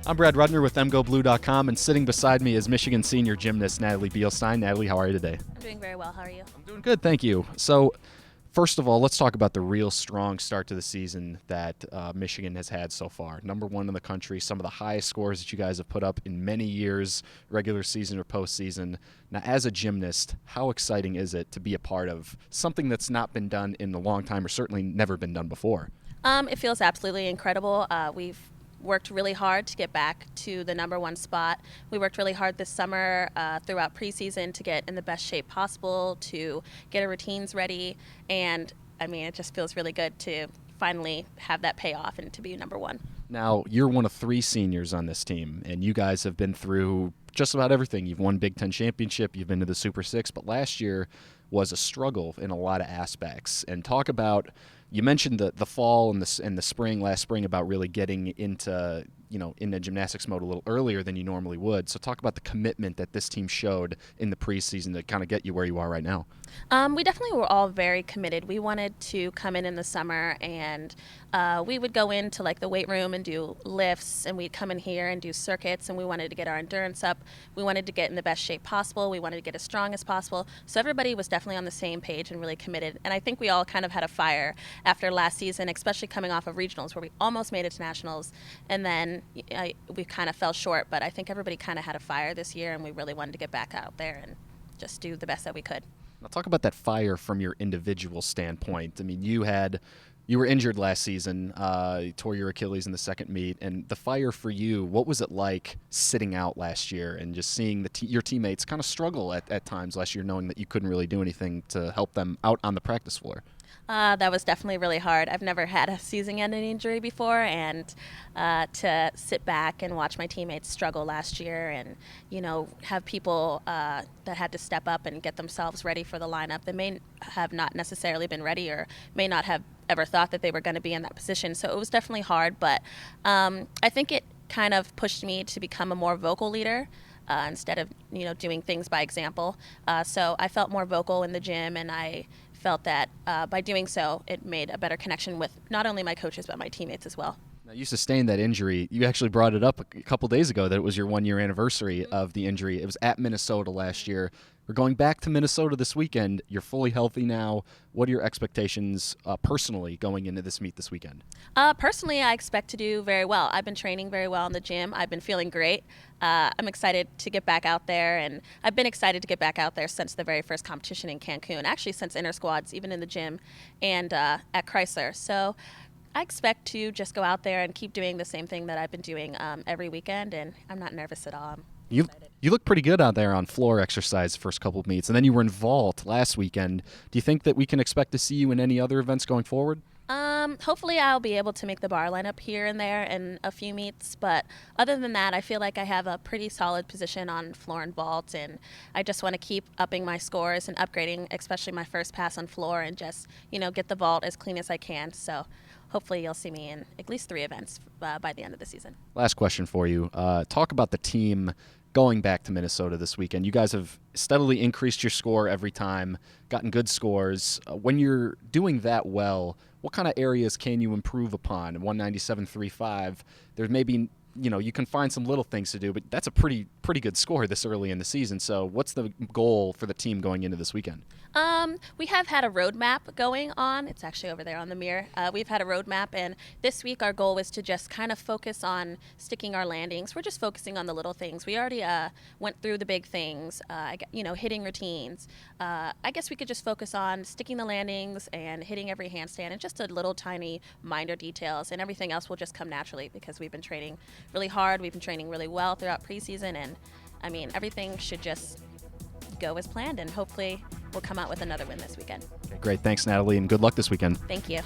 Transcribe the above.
I'm Brad Rudner with MGoBlue.com, and sitting beside me is Michigan senior gymnast Natalie Beilstein. Natalie, how are you today? I'm doing very well. How are you? I'm doing good, thank you. So, first of all, let's talk about the real strong start to the season that Michigan has had so far. Number one in the country, some of the highest scores that you guys have put up in many years, regular season or postseason. Now, as a gymnast, how exciting is it to be a part of something that's not been done in a long time or certainly never been done before? It feels absolutely incredible. We've worked really hard to get back to the number one spot. We worked really hard this summer throughout preseason to get in the best shape possible, to get our routines ready, and I mean, it just feels really good to finally have that pay off and to be number one. Now, you're one of three seniors on this team, and you guys have been through just about everything. You've won Big Ten championship, you've been to the Super Six, but last year was a struggle in a lot of aspects. And talk about, you mentioned the fall and the spring, last spring, about really getting into gymnastics mode a little earlier than you normally would. So talk about the commitment that this team showed in the preseason to kind of get you where you are right now. We definitely were all very committed. We wanted to come in the summer, and we would go into like the weight room and do lifts, and we'd come in here and do circuits, and we wanted to get our endurance up. We wanted to get in the best shape possible. We wanted to get as strong as possible. So everybody was definitely on the same page and really committed. And I think we all kind of had a fire after last season, especially coming off of regionals where we almost made it to nationals, and then we kind of fell short. But I think everybody kind of had a fire this year, and we really wanted to get back out there and just do the best that we could. Now, talk about that fire from your individual standpoint. I mean, you were injured last season, you tore your Achilles in the second meet, and the fire for you, what was it like sitting out last year and just seeing your teammates kind of struggle at times last year, knowing that you couldn't really do anything to help them out on the practice floor? That was definitely really hard. I've never had a season-ending injury before, and to sit back and watch my teammates struggle last year and, have people that had to step up and get themselves ready for the lineup that may have not necessarily been ready or may not have ever thought that they were going to be in that position. So it was definitely hard, but I think it kind of pushed me to become a more vocal leader. Instead of doing things by example. So I felt more vocal in the gym, and I felt that by doing so, it made a better connection with not only my coaches but my teammates as well. Now, you sustained that injury. You actually brought it up a couple days ago that it was your 1-year anniversary of the injury. It was at Minnesota last year. We're going back to Minnesota this weekend. You're fully healthy now. What are your expectations personally going into this meet this weekend? Personally, I expect to do very well. I've been training very well in the gym. I've been feeling great. I'm excited to get back out there, and I've been excited to get back out there since the very first competition in Cancun, actually since inter-squads, even in the gym and at Chrysler. So I expect to just go out there and keep doing the same thing that I've been doing every weekend, and I'm not nervous at all. You look pretty good out there on floor exercise the first couple of meets, and then you were in vault last weekend. Do you think that we can expect to see you in any other events going forward? Hopefully I'll be able to make the bar lineup here and there in a few meets, but other than that, I feel like I have a pretty solid position on floor and vault, and I just want to keep upping my scores and upgrading, especially my first pass on floor, and just, get the vault as clean as I can. So hopefully you'll see me in at least 3 events by the end of the season. Last question for you. Talk about the team going back to Minnesota this weekend. You guys have steadily increased your score every time, gotten good scores. When you're doing that well, what kind of areas can you improve upon? 197.35, there's maybe, you can find some little things to do, but that's a pretty good score this early in the season. So what's the goal for the team going into this weekend? We have had a roadmap going on. It's actually over there on the mirror. We've had a roadmap, and this week our goal was to just kind of focus on sticking our landings. We're just focusing on the little things. We already went through the big things, hitting routines. I guess we could just focus on sticking the landings and hitting every handstand and just a little tiny minor details, and everything else will just come naturally because we've been training really hard. We've been training really well throughout preseason, and I mean, everything should just go as planned, and hopefully we'll come out with another win this weekend. Okay, great. Thanks, Natalie, and good luck this weekend. Thank you.